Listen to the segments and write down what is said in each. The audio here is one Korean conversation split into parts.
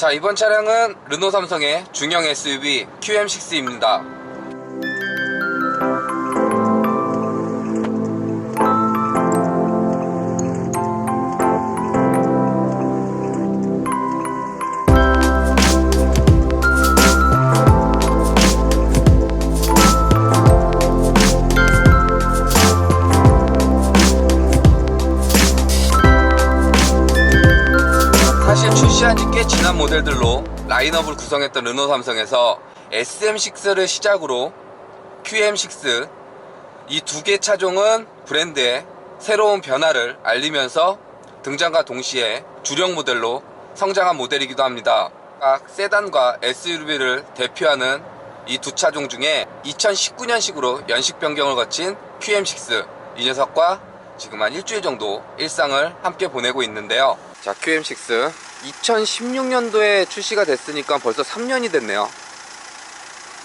자, 이번 차량은 르노 삼성의 중형 SUV QM6입니다. 사실 출시한 지 꽤 지난 모델들로 라인업을 구성했던 르노 삼성에서 SM6를 시작으로 QM6 이 두 개 차종은 브랜드의 새로운 변화를 알리면서 등장과 동시에 주력 모델로 성장한 모델이기도 합니다. 각 세단과 SUV를 대표하는 이 두 차종 중에 2019년식으로 연식 변경을 거친 QM6, 이 녀석과 지금 한 일주일 정도 일상을 함께 보내고 있는데요. 자, QM6 2016년도에 출시가 됐으니까 벌써 3년이 됐네요.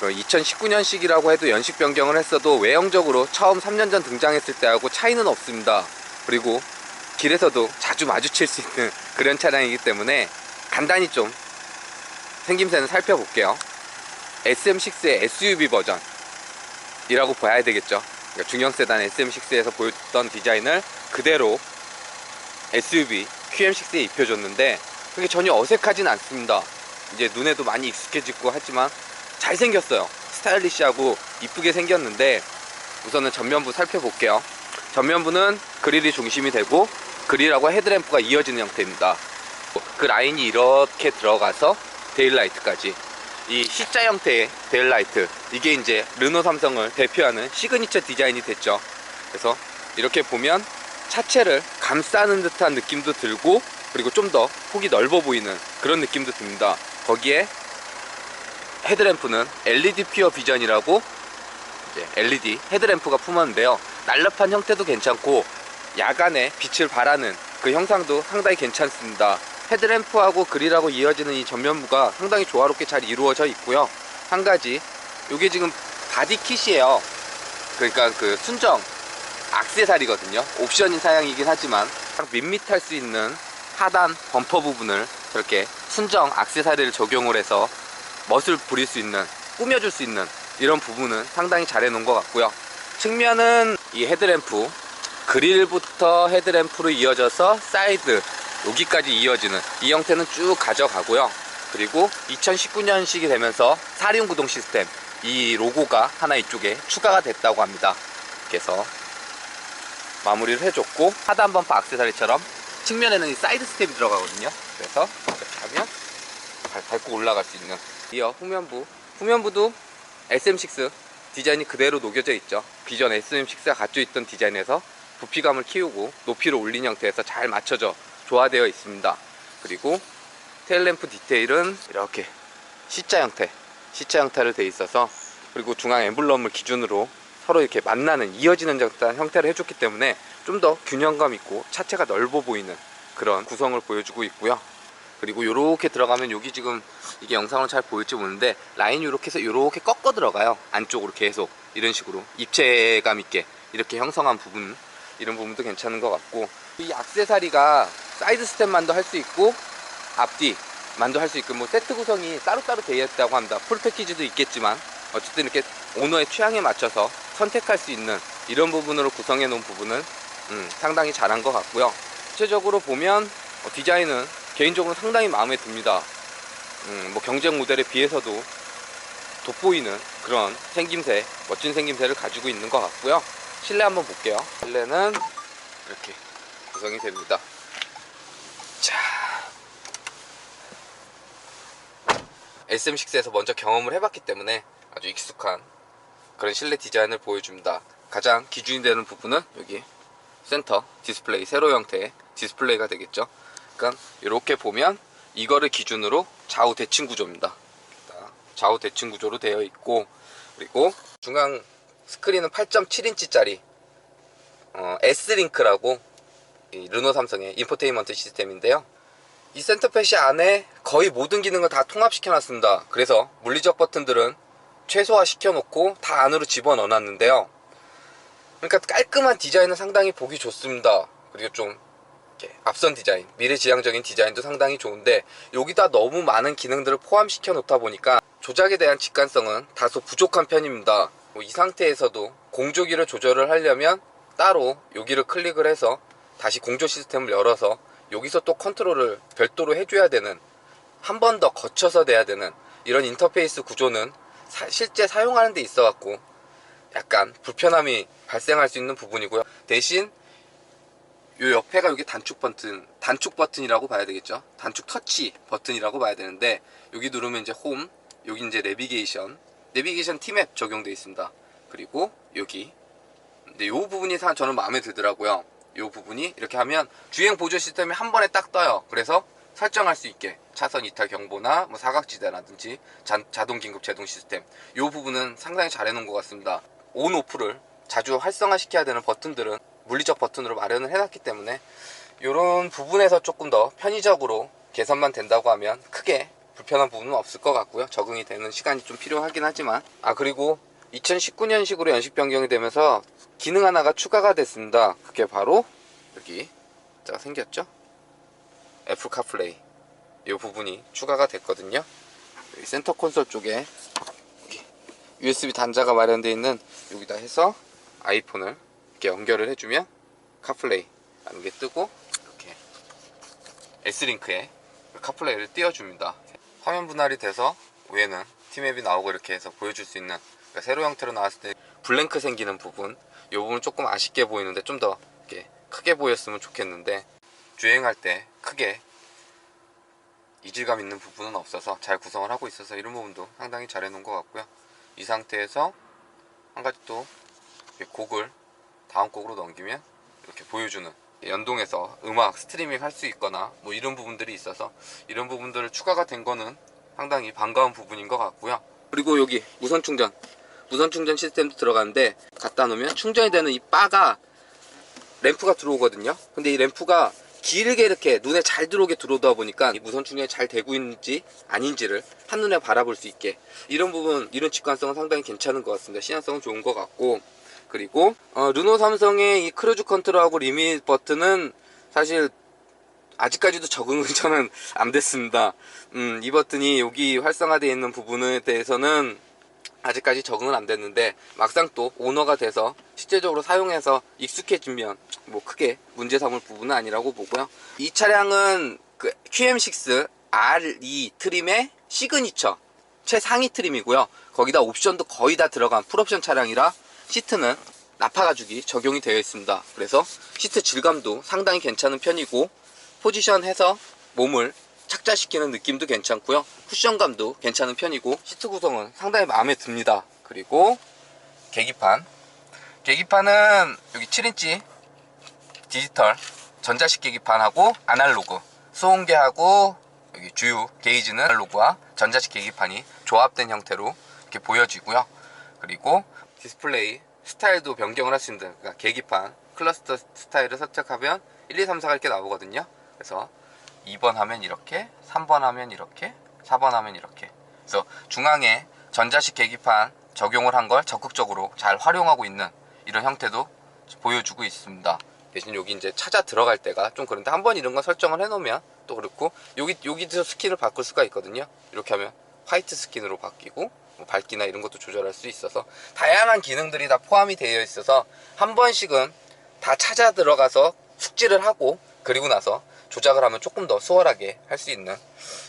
2019년식이라고 해도 연식 변경을 했어도 외형적으로 처음 3년 전 등장했을 때하고 차이는 없습니다. 그리고 길에서도 자주 마주칠 수 있는 그런 차량이기 때문에 간단히 좀 생김새는 살펴볼게요. SM6의 SUV 버전이라고 봐야 되겠죠. 그러니까 중형 세단 SM6에서 보였던 디자인을 그대로 SUV QM6에 입혀줬는데 그게 전혀 어색하진 않습니다. 이제 눈에도 많이 익숙해지고 하지만 잘생겼어요. 스타일리시하고 이쁘게 생겼는데 우선은 전면부 살펴볼게요. 전면부는 그릴이 중심이 되고 그릴하고 헤드램프가 이어지는 형태입니다. 그 라인이 이렇게 들어가서 데일라이트까지, 이 C자 형태의 데일라이트, 이게 이제 르노 삼성을 대표하는 시그니처 디자인이 됐죠. 그래서 이렇게 보면 차체를 감싸는 듯한 느낌도 들고, 그리고 좀 더 폭이 넓어 보이는 그런 느낌도 듭니다. 거기에 헤드램프는 LED 퓨어 비전이라고 이제 LED 헤드램프가 품었는데요. 날렵한 형태도 괜찮고 야간에 빛을 발하는 그 형상도 상당히 괜찮습니다. 헤드램프하고 그릴하고 이어지는 이 전면부가 상당히 조화롭게 잘 이루어져 있고요. 한 가지, 이게 지금 바디 킷이에요. 그러니까 그 순정 액세서리거든요. 옵션인 사양이긴 하지만 밋밋할 수 있는 하단 범퍼 부분을 저렇게 순정 액세서리를 적용을 해서 멋을 부릴 수 있는, 꾸며줄 수 있는 이런 부분은 상당히 잘 해놓은 것 같고요. 측면은 이 헤드램프, 그릴부터 헤드램프로 이어져서 사이드 여기까지 이어지는 이 형태는 쭉 가져가고요. 그리고 2019년식이 되면서 사륜 구동 시스템, 이 로고가 하나 이쪽에 추가가 됐다고 합니다. 그래서 마무리를 해줬고, 하단 범퍼 액세서리처럼 측면에는 이 사이드 스텝이 들어가거든요. 그래서 이렇게 하면 밟고 올라갈 수 있는. 이어 후면부도 SM6 디자인이 그대로 녹여져 있죠. 기존 SM6가 갖고 있던 디자인에서 부피감을 키우고 높이를 올린 형태에서 잘 맞춰져 조화되어 있습니다. 그리고 테일램프 디테일은 이렇게 C자 형태로 되어 있어서, 그리고 중앙 엠블럼을 기준으로 서로 이렇게 만나는, 이어지는 형태를 해줬기 때문에 좀 더 균형감 있고 차체가 넓어 보이는 그런 구성을 보여주고 있고요. 그리고 요렇게 들어가면, 여기 지금 이게 영상으로 잘 보일지 모르는데 라인이 이렇게 해서 요렇게 꺾어 들어가요. 안쪽으로 계속 이런 식으로 입체감 있게 이렇게 형성한 부분, 이런 부분도 괜찮은 것 같고, 이 액세서리가 사이드 스텝만도 할 수 있고 앞뒤만도 할 수 있고, 뭐 세트 구성이 따로따로 되어 있다고 합니다. 풀 패키지도 있겠지만 어쨌든 이렇게 오너의 취향에 맞춰서 선택할 수 있는 이런 부분으로 구성해 놓은 부분은 상당히 잘한 것 같고요. 전체적으로 보면 디자인은 개인적으로 상당히 마음에 듭니다. 뭐 경쟁 모델에 비해서도 돋보이는 그런 생김새, 멋진 생김새를 가지고 있는 것 같고요. 실내 한번 볼게요. 실내는 이렇게 구성이 됩니다. 자, SM6에서 먼저 경험을 해봤기 때문에 아주 익숙한 그런 실내 디자인을 보여줍니다. 가장 기준이 되는 부분은 여기 센터 디스플레이, 세로 형태의 디스플레이가 되겠죠. 그러니까 이렇게 보면 이거를 기준으로 좌우 대칭 구조입니다. 좌우 대칭 구조로 되어 있고, 그리고 중앙 스크린은 8.7인치짜리 S링크라고 이 르노 삼성의 인포테인먼트 시스템인데요. 이 센터펫이 안에 거의 모든 기능을 다 통합시켜 놨습니다. 그래서 물리적 버튼들은 최소화 시켜 놓고 다 안으로 집어넣어 놨는데요. 그러니까 깔끔한 디자인은 상당히 보기 좋습니다. 그리고 좀 이렇게 앞선 디자인, 미래지향적인 디자인도 상당히 좋은데 여기다 너무 많은 기능들을 포함시켜 놓다 보니까 조작에 대한 직관성은 다소 부족한 편입니다. 이 상태에서도 공조기를 조절을 하려면 따로 여기를 클릭을 해서 다시 공조 시스템을 열어서 여기서 또 컨트롤을 별도로 해줘야 되는, 한 번 더 거쳐서 돼야 되는 이런 인터페이스 구조는 실제 사용하는 데 있어 갖고 약간 불편함이 발생할 수 있는 부분이고요. 대신 요 옆에가 여기 단축 버튼이라고 봐야 되겠죠. 단축 터치 버튼이라고 봐야 되는데, 여기 누르면 이제 홈, 여기 이제 내비게이션 T맵 적용되어 있습니다. 그리고 여기 근데 요 부분이 저는 마음에 들더라고요. 요 부분이 이렇게 하면 주행 보조 시스템이 한 번에 딱 떠요. 그래서 설정할 수 있게 차선 이탈 경보나 뭐 사각지대라든지 자동 긴급 제동 시스템, 요 부분은 상당히 잘 해놓은 것 같습니다. 온 오프를 자주 활성화시켜야 되는 버튼들은 물리적 버튼으로 마련을 해놨기 때문에 이런 부분에서 조금 더 편의적으로 개선만 된다고 하면 크게 불편한 부분은 없을 것 같고요. 적응이 되는 시간이 좀 필요하긴 하지만, 그리고 2019년식으로 연식 변경이 되면서 기능 하나가 추가가 됐습니다. 그게 바로 여기 자 생겼죠? 애플 카플레이 이 부분이 추가가 됐거든요. 여기 센터 콘솔 쪽에 USB 단자가 마련되어 있는 여기다 해서 아이폰을 이렇게 연결을 해주면 카플레이 라는 게 뜨고, 이렇게 S링크에 카플레이를 띄워줍니다. 화면 분할이 돼서 위에는 T맵이 나오고 이렇게 해서 보여줄 수 있는, 그러니까 세로 형태로 나왔을 때 블랭크 생기는 부분, 이 부분 조금 아쉽게 보이는데 좀 더 이렇게 크게 보였으면 좋겠는데, 주행할 때 크게 이질감 있는 부분은 없어서 잘 구성을 하고 있어서 이런 부분도 상당히 잘 해놓은 것 같고요. 이 상태에서 한 가지 또 곡을 다음 곡으로 넘기면 이렇게 보여주는, 연동해서 음악 스트리밍 할 수 있거나 뭐 이런 부분들이 있어서 이런 부분들 추가가 된 거는 상당히 반가운 부분인 것 같고요. 그리고 여기 무선 충전 시스템도 들어가는데, 갖다 놓으면 충전이 되는 이 바가 램프가 들어오거든요. 근데 이 램프가 길게 이렇게 눈에 잘 들어오게 들어오다 보니까 이 무선 충전이 잘 되고 있는지 아닌지를 한눈에 바라볼 수 있게, 이런 부분, 이런 직관성은 상당히 괜찮은 것 같습니다. 시향성은 좋은 것 같고, 그리고 르노 삼성의 이 크루즈 컨트롤하고 리밋 버튼은 사실 아직까지도 적응은 저는 안 됐습니다. 이 버튼이 여기 활성화되어 있는 부분에 대해서는 아직까지 적응은 안 됐는데, 막상 또 오너가 돼서 실제적으로 사용해서 익숙해지면 뭐 크게 문제 삼을 부분은 아니라고 보고요. 이 차량은 그 QM6 R2 트림의 시그니처 최상위 트림이고요. 거기다 옵션도 거의 다 들어간 풀옵션 차량이라 시트는 나파 가죽이 적용이 되어 있습니다. 그래서 시트 질감도 상당히 괜찮은 편이고, 포지션해서 몸을 착자시키는 느낌도 괜찮고요. 쿠션감도 괜찮은 편이고, 시트 구성은 상당히 마음에 듭니다. 그리고 계기판은 여기 7인치 디지털 전자식 계기판하고 아날로그 소음계하고 여기 주유 게이지는 아날로그와 전자식 계기판이 조합된 형태로 이렇게 보여지고요. 그리고 디스플레이 스타일도 변경을 할 수 있는, 그러니까 계기판 클러스터 스타일을 선택하면 1, 2, 3, 4가 이렇게 나오거든요. 그래서 2번 하면 이렇게, 3번 하면 이렇게, 4번 하면 이렇게. 그래서 중앙에 전자식 계기판 적용을 한 걸 적극적으로 잘 활용하고 있는 이런 형태도 보여주고 있습니다. 대신 여기 이제 찾아 들어갈 때가 좀 그런데, 한번 이런 거 설정을 해 놓으면 또 그렇고, 여기서 스킨을 바꿀 수가 있거든요. 이렇게 하면 화이트 스킨으로 바뀌고, 뭐 밝기나 이런 것도 조절할 수 있어서 다양한 기능들이 다 포함이 되어 있어서 한 번씩은 다 찾아 들어가서 숙지를 하고, 그리고 나서 조작을 하면 조금 더 수월하게 할 수 있는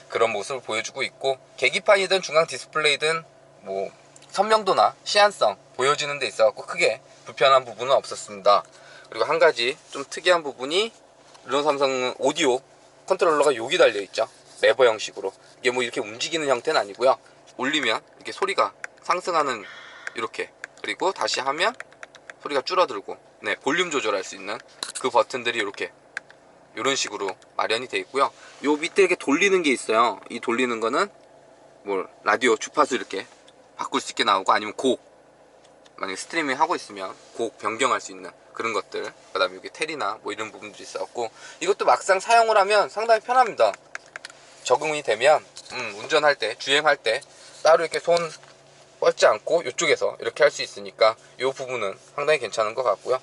그런 모습을 보여주고 있고, 계기판이든 중앙 디스플레이든 뭐 선명도나 시안성 보여지는 데 있어 갖고 크게 불편한 부분은 없었습니다. 그리고 한 가지 좀 특이한 부분이, 르노 삼성은 오디오 컨트롤러가 여기 달려 있죠. 레버 형식으로. 이게 뭐 이렇게 움직이는 형태는 아니고요. 올리면 이렇게 소리가 상승하는, 이렇게, 그리고 다시 하면 소리가 줄어들고, 볼륨 조절할 수 있는 그 버튼들이 이렇게 이런 식으로 마련이 되어 있고요. 요 밑에 이렇게 돌리는 게 있어요. 이 돌리는 거는 뭐 라디오 주파수 이렇게 바꿀 수 있게 나오고, 아니면 곡, 만약에 스트리밍 하고 있으면 곡 변경할 수 있는 그런 것들, 그 다음에 여기 텔이나 뭐 이런 부분들이 있어갖고 이것도 막상 사용을 하면 상당히 편합니다. 적응이 되면 운전할 때, 주행할 때 따로 이렇게 손 뻗지 않고 이쪽에서 이렇게 할 수 있으니까 이 부분은 상당히 괜찮은 것 같고요.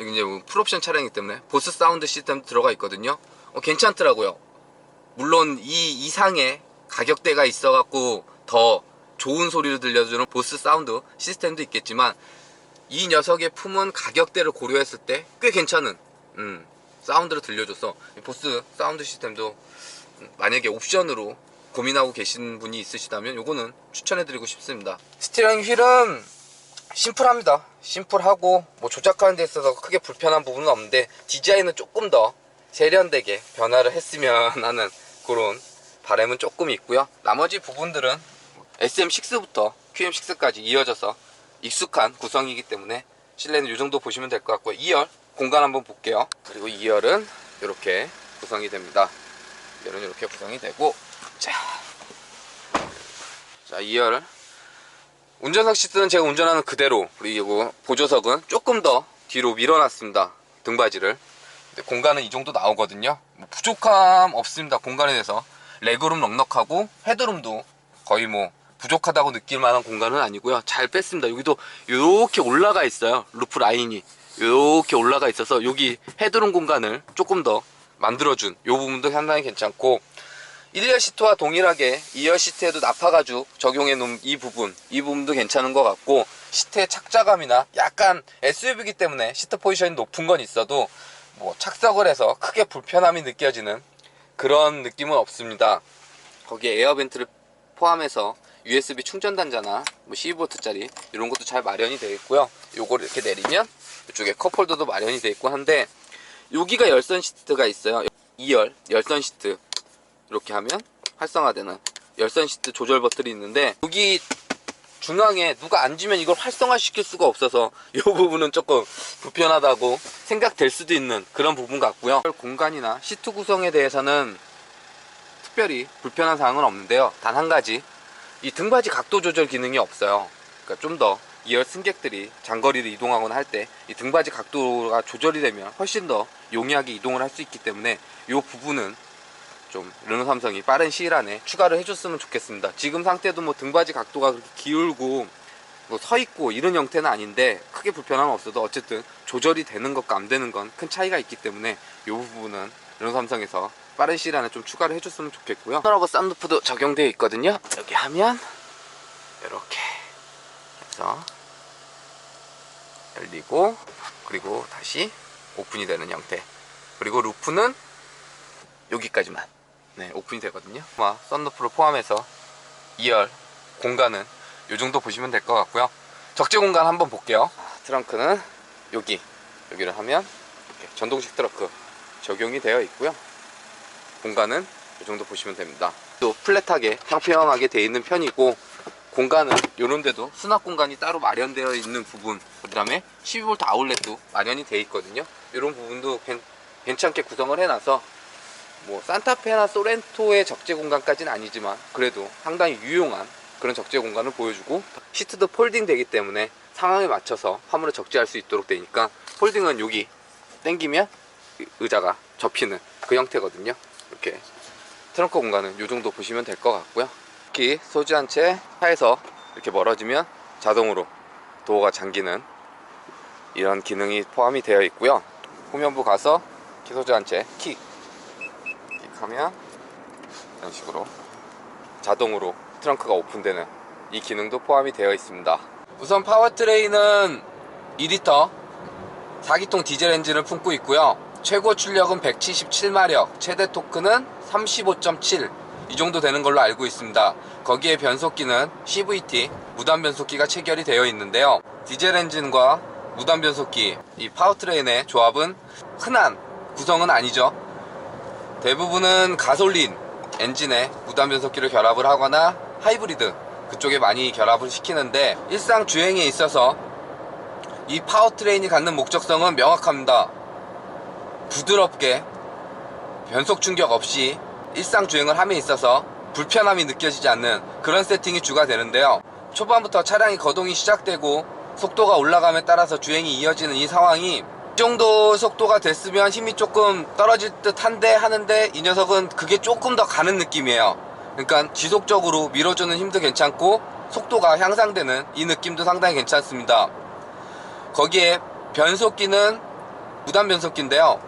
여기 이제 풀옵션 차량이기 때문에 보스 사운드 시스템도 들어가 있거든요. 괜찮더라고요. 물론 이 이상의 가격대가 있어갖고 더 좋은 소리를 들려주는 보스 사운드 시스템도 있겠지만, 이 녀석의 품은 가격대를 고려했을 때 꽤 괜찮은 사운드를 들려줘서 보스 사운드 시스템도 만약에 옵션으로 고민하고 계신 분이 있으시다면 요거는 추천해드리고 싶습니다. 스티어링 휠은 심플합니다. 심플하고 뭐 조작하는 데 있어서 크게 불편한 부분은 없는데, 디자인은 조금 더 세련되게 변화를 했으면 하는 그런 바람은 조금 있고요. 나머지 부분들은 SM6부터 QM6까지 이어져서 익숙한 구성이기 때문에 실내는 이 정도 보시면 될 것 같고요. 2열 공간 한번 볼게요. 그리고 2열은 이렇게 구성이 됩니다. 2열은 이렇게 구성이 되고, 자 2열 운전석 시트는 제가 운전하는 그대로, 그리고 보조석은 조금 더 뒤로 밀어놨습니다. 등받이를. 근데 공간은 이 정도 나오거든요. 뭐 부족함 없습니다. 공간에 대해서 레그룸 넉넉하고 헤드룸도 거의 뭐 부족하다고 느낄 만한 공간은 아니고요. 잘 뺐습니다. 여기도 이렇게 올라가 있어요. 루프 라인이 이렇게 올라가 있어서 여기 헤드룸 공간을 조금 더 만들어준 이 부분도 상당히 괜찮고, 1열 시트와 동일하게 2열 시트에도 나파가죽 적용해 놓은 이 부분도 괜찮은 것 같고, 시트의 착자감이나 약간 SUV이기 때문에 시트 포지션이 높은 건 있어도 뭐 착석을 해서 크게 불편함이 느껴지는 그런 느낌은 없습니다. 거기에 에어벤트를 포함해서 USB 충전 단자나 뭐 12V짜리 이런 것도 잘 마련이 되어 있고요. 요거를 이렇게 내리면 이쪽에 컵홀더도 마련이 되어 있고 한데, 여기가 열선 시트가 있어요. 2열 열선 시트 이렇게 하면 활성화되는 열선 시트 조절 버튼이 있는데, 여기 중앙에 누가 앉으면 이걸 활성화 시킬 수가 없어서 이 부분은 조금 불편하다고 생각될 수도 있는 그런 부분 같고요. 공간이나 시트 구성에 대해서는 특별히 불편한 사항은 없는데요. 단 한 가지, 이 등받이 각도 조절 기능이 없어요. 그러니까 좀 더 2열 승객들이 장거리를 이동하거나 할 때 이 등받이 각도가 조절이 되면 훨씬 더 용이하게 이동을 할 수 있기 때문에 이 부분은 좀 르노 삼성이 빠른 시일 안에 추가를 해줬으면 좋겠습니다. 지금 상태도 뭐 등받이 각도가 그렇게 기울고 뭐 서 있고 이런 형태는 아닌데, 크게 불편함은 없어도 어쨌든 조절이 되는 것과 안 되는 건 큰 차이가 있기 때문에 이 부분은 르노 삼성에서 빠른 시일 안에 좀 추가를 해줬으면 좋겠고요. 파노라마 썬루프도 적용되어 있거든요. 여기 하면 이렇게 해서 열리고, 그리고 다시 오픈이 되는 형태. 그리고 루프는 여기까지만 오픈이 되거든요. 아마 썬루프를 포함해서 2열 공간은 이 정도 보시면 될 것 같고요. 적재 공간 한번 볼게요. 트렁크는 여기를 하면 이렇게 전동식 트렁크 적용이 되어 있고요. 공간은 이 정도 보시면 됩니다. 또 플랫하게 평평하게 되어 있는 편이고, 공간은 이런 데도 수납 공간이 따로 마련되어 있는 부분, 그 다음에 12V 아울렛도 마련이 되어 있거든요. 이런 부분도 괜찮게 구성을 해놔서 뭐 산타페나 소렌토의 적재 공간까지는 아니지만 그래도 상당히 유용한 그런 적재 공간을 보여주고, 시트도 폴딩 되기 때문에 상황에 맞춰서 화물을 적재할 수 있도록 되니까, 폴딩은 여기 당기면 의자가 접히는 그 형태거든요. 이렇게 트렁크 공간은 이 정도 보시면 될 것 같고요. 특히 소지한 채 차에서 이렇게 멀어지면 자동으로 도어가 잠기는 이런 기능이 포함이 되어 있고요. 후면부 가서 키 소지한 채 킥하면 이런 식으로 자동으로 트렁크가 오픈되는 이 기능도 포함이 되어 있습니다. 우선 파워트레인은 2리터 4기통 디젤 엔진을 품고 있고요. 최고 출력은 177마력, 최대 토크는 35.7, 이 정도 되는 걸로 알고 있습니다. 거기에 변속기는 CVT 무단 변속기가 체결이 되어 있는데요. 디젤 엔진과 무단 변속기, 이 파워트레인의 조합은 흔한 구성은 아니죠. 대부분은 가솔린 엔진에 무단 변속기를 결합을 하거나 하이브리드 그쪽에 많이 결합을 시키는데, 일상 주행에 있어서 이 파워트레인이 갖는 목적성은 명확합니다. 부드럽게 변속 충격 없이 일상 주행을 함에 있어서 불편함이 느껴지지 않는 그런 세팅이 주가 되는데요. 초반부터 차량이 거동이 시작되고 속도가 올라감에 따라서 주행이 이어지는 이 상황이, 이 정도 속도가 됐으면 힘이 조금 떨어질 듯 한데 하는데, 이 녀석은 그게 조금 더 가는 느낌이에요. 그러니까 지속적으로 밀어주는 힘도 괜찮고 속도가 향상되는 이 느낌도 상당히 괜찮습니다. 거기에 변속기는 무단 변속기인데요,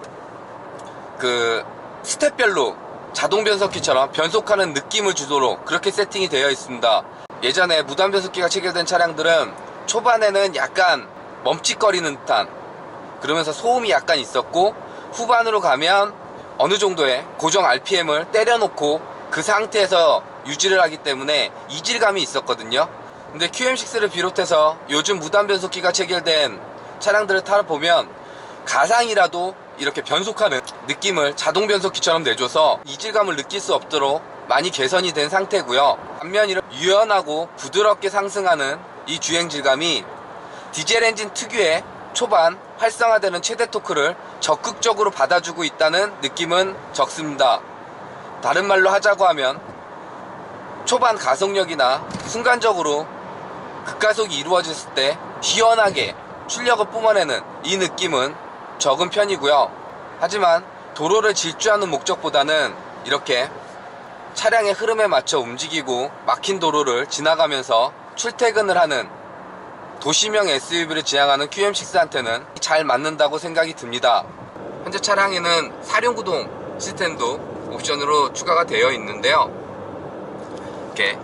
그 스텝별로 자동 변속기처럼 변속하는 느낌을 주도록 그렇게 세팅이 되어 있습니다. 예전에 무단 변속기가 체결된 차량들은 초반에는 약간 멈칫거리는 듯한, 그러면서 소음이 약간 있었고, 후반으로 가면 어느 정도의 고정 RPM을 때려놓고 그 상태에서 유지를 하기 때문에 이질감이 있었거든요. 근데 QM6를 비롯해서 요즘 무단 변속기가 체결된 차량들을 타보면 가상이라도 이렇게 변속하는 느낌을 자동 변속기처럼 내줘서 이질감을 느낄 수 없도록 많이 개선이 된 상태고요. 반면 이렇게 유연하고 부드럽게 상승하는 이 주행 질감이 디젤 엔진 특유의 초반 활성화되는 최대 토크를 적극적으로 받아주고 있다는 느낌은 적습니다. 다른 말로 하자고 하면 초반 가속력이나 순간적으로 급가속이 이루어졌을 때 시원하게 출력을 뿜어내는 이 느낌은 적은 편이고요. 하지만 도로를 질주하는 목적보다는 이렇게 차량의 흐름에 맞춰 움직이고 막힌 도로를 지나가면서 출퇴근을 하는 도시명 SUV를 지향하는 QM6한테는 잘 맞는다고 생각이 듭니다. 현재 차량에는 사륜구동 시스템도 옵션으로 추가가 되어 있는데요, 이렇게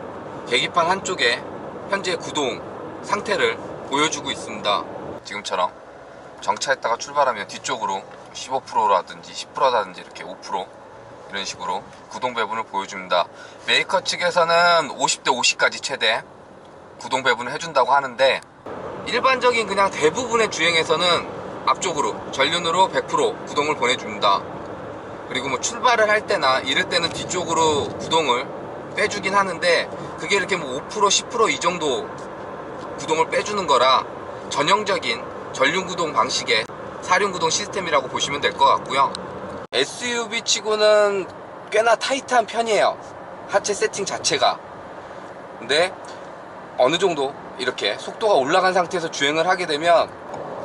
계기판 한쪽에 현재 구동 상태를 보여주고 있습니다. 지금처럼 정차했다가 출발하면 뒤쪽으로 15%라든지 10%라든지 이렇게 5% 이런 식으로 구동 배분을 보여줍니다. 메이커 측에서는 50대 50까지 최대 구동 배분을 해준다고 하는데, 일반적인 그냥 대부분의 주행에서는 앞쪽으로 전륜으로 100% 구동을 보내줍니다. 그리고 뭐 출발을 할 때나 이럴 때는 뒤쪽으로 구동을 빼주긴 하는데, 그게 이렇게 뭐 5% 10% 이 정도 구동을 빼주는 거라 전형적인 전륜 구동 방식의 사륜 구동 시스템이라고 보시면 될 것 같고요. SUV 치고는 꽤나 타이트한 편이에요, 하체 세팅 자체가. 근데 어느 정도 이렇게 속도가 올라간 상태에서 주행을 하게 되면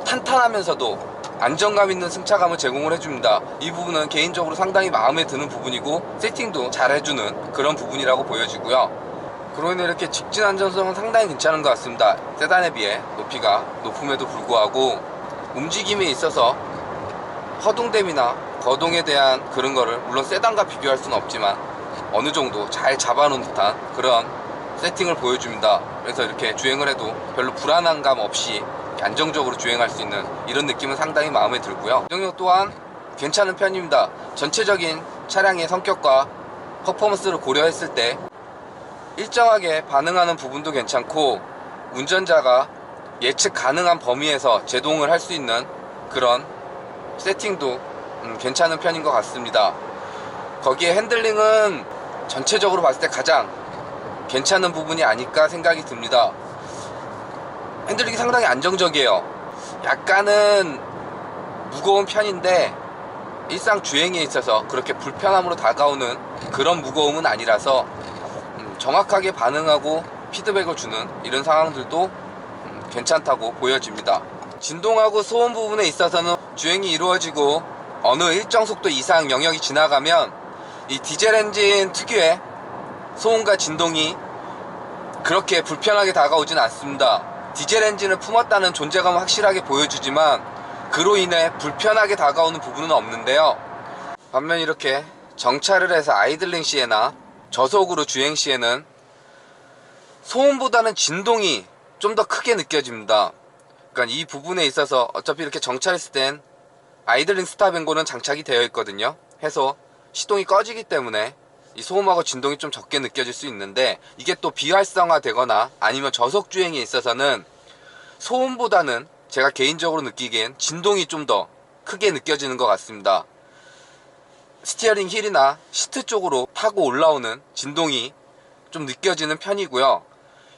탄탄하면서도 안정감 있는 승차감을 제공을 해줍니다. 이 부분은 개인적으로 상당히 마음에 드는 부분이고, 세팅도 잘 해주는 그런 부분이라고 보여지고요. 그로 인해 이렇게 직진 안전성은 상당히 괜찮은 것 같습니다. 세단에 비해 높이가 높음에도 불구하고 움직임에 있어서 허둥댐이나 거동에 대한 그런 거를 물론 세단과 비교할 수는 없지만 어느 정도 잘 잡아놓은 듯한 그런 세팅을 보여줍니다. 그래서 이렇게 주행을 해도 별로 불안함감 없이 안정적으로 주행할 수 있는 이런 느낌은 상당히 마음에 들고요. 주행력 또한 괜찮은 편입니다. 전체적인 차량의 성격과 퍼포먼스를 고려했을 때 일정하게 반응하는 부분도 괜찮고, 운전자가 예측 가능한 범위에서 제동을 할 수 있는 그런 세팅도 괜찮은 편인 것 같습니다. 거기에 핸들링은 전체적으로 봤을 때 가장 괜찮은 부분이 아닐까 생각이 듭니다. 핸들링이 상당히 안정적이에요. 약간은 무거운 편인데 일상 주행에 있어서 그렇게 불편함으로 다가오는 그런 무거움은 아니라서 정확하게 반응하고 피드백을 주는 이런 상황들도 괜찮다고 보여집니다. 진동하고 소음 부분에 있어서는 주행이 이루어지고 어느 일정 속도 이상 영역이 지나가면 이 디젤 엔진 특유의 소음과 진동이 그렇게 불편하게 다가오진 않습니다. 디젤 엔진을 품었다는 존재감을 확실하게 보여주지만 그로 인해 불편하게 다가오는 부분은 없는데요. 반면 이렇게 정차를 해서 아이들링 시에나 저속으로 주행 시에는 소음보다는 진동이 좀 더 크게 느껴집니다. 그러니까 이 부분에 있어서 어차피 이렇게 정차했을 땐 아이들링 스탑 앤고는 장착이 되어 있거든요. 해서 시동이 꺼지기 때문에 이 소음하고 진동이 좀 적게 느껴질 수 있는데, 이게 또 비활성화 되거나 아니면 저속 주행에 있어서는 소음보다는 제가 개인적으로 느끼기엔 진동이 좀 더 크게 느껴지는 것 같습니다. 스티어링 휠이나 시트 쪽으로 타고 올라오는 진동이 좀 느껴지는 편이고요.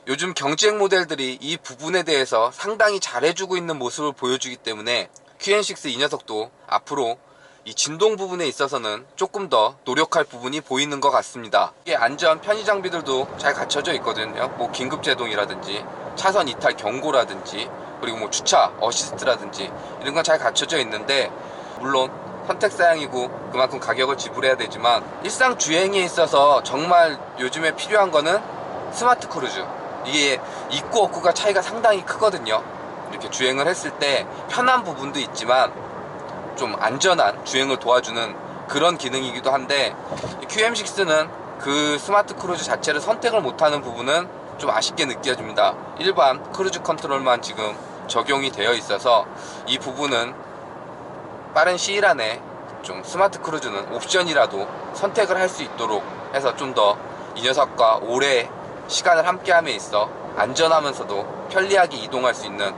요즘 경쟁 모델들이 이 부분에 대해서 상당히 잘해주고 있는 모습을 보여주기 때문에 QN6 이 녀석도 앞으로 이 진동 부분에 있어서는 조금 더 노력할 부분이 보이는 것 같습니다. 이게 안전 편의 장비들도 잘 갖춰져 있거든요. 뭐 긴급 제동이라든지 차선 이탈 경고라든지, 그리고 뭐 주차 어시스트라든지 이런 건 잘 갖춰져 있는데, 물론 선택사양이고 그만큼 가격을 지불해야 되지만 일상 주행에 있어서 정말 요즘에 필요한 거는 스마트 크루즈. 이게 있고 없고가 차이가 상당히 크거든요. 이렇게 주행을 했을 때 편한 부분도 있지만 좀 안전한 주행을 도와주는 그런 기능이기도 한데, QM6는 그 스마트 크루즈 자체를 선택을 못하는 부분은 좀 아쉽게 느껴집니다. 일반 크루즈 컨트롤만 지금 적용이 되어 있어서 이 부분은 빠른 시일 안에 좀 스마트 크루즈는 옵션이라도 선택을 할 수 있도록 해서 좀 더 이 녀석과 오래 시간을 함께함에 있어 안전하면서도 편리하게 이동할 수 있는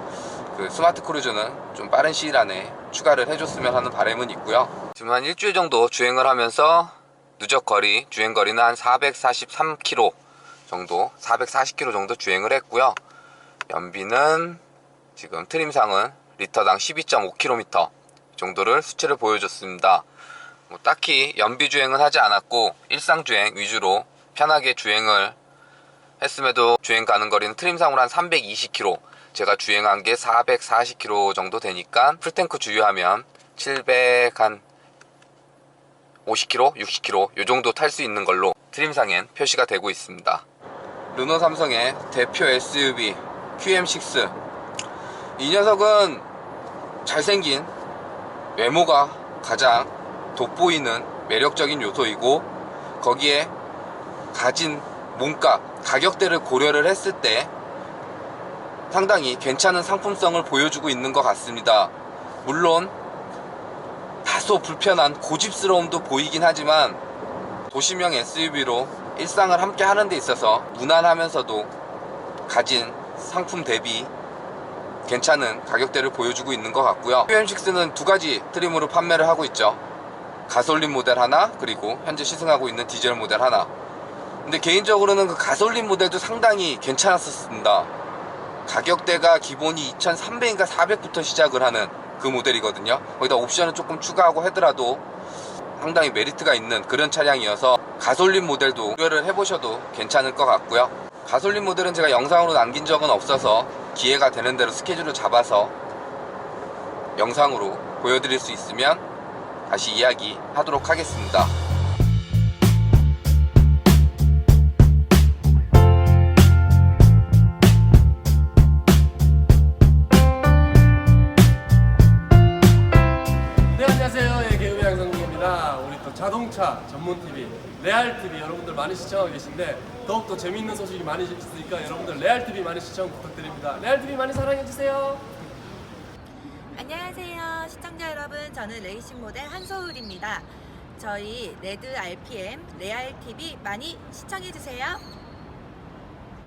그 스마트 크루즈는 좀 빠른 시일 안에 추가를 해줬으면 하는 바람은 있고요. 지금 한 일주일 정도 주행을 하면서 누적 거리, 주행 거리는 한 443km 정도, 440km 정도 주행을 했고요. 연비는 지금 트림상은 리터당 12.5km 정도를 수치를 보여줬습니다. 뭐 딱히 연비 주행은 하지 않았고 일상 주행 위주로 편하게 주행을 했음에도 주행 가는 거리는 트림상으로 한 320km, 제가 주행한 게 440km 정도 되니까 풀탱크 주유하면 750km, 60km 요 정도 탈 수 있는 걸로 트림상엔 표시가 되고 있습니다. 르노 삼성의 대표 SUV QM6, 이 녀석은 잘생긴 외모가 가장 돋보이는 매력적인 요소이고, 거기에 가진 몸값, 가격대를 고려를 했을 때 상당히 괜찮은 상품성을 보여주고 있는 것 같습니다. 물론 다소 불편한 고집스러움도 보이긴 하지만 도시명 SUV로 일상을 함께 하는 데 있어서 무난하면서도 가진 상품 대비 괜찮은 가격대를 보여주고 있는 것 같고요. QM6는 두 가지 트림으로 판매를 하고 있죠. 가솔린 모델 하나, 그리고 현재 시승하고 있는 디젤 모델 하나. 근데 개인적으로는 그 가솔린 모델도 상당히 괜찮았었습니다. 가격대가 기본이 2,300인가 400부터 시작을 하는 그 모델이거든요. 거기다 옵션을 조금 추가하고 하더라도 상당히 메리트가 있는 그런 차량이어서 가솔린 모델도 비교를 해보셔도 괜찮을 것 같고요. 가솔린 모델은 제가 영상으로 남긴 적은 없어서 기회가 되는 대로 스케줄을 잡아서 영상으로 보여드릴 수 있으면 다시 이야기하도록 하겠습니다. 네, 안녕하세요. 예, 개그맨 양성국입니다. 우리 또 자동차 전문 TV 레알 TV 여러분들 많이 시청하고 계신데 더욱더 재미있는 소식이 많이 있으니까 여러분들 레알 TV 많이 시청 부탁드립니다. 레알 TV 많이 사랑해 주세요. 안녕하세요 시청자 여러분, 저는 레이싱 모델 한소울입니다. 저희 레드 RPM 레알 TV 많이 시청해 주세요.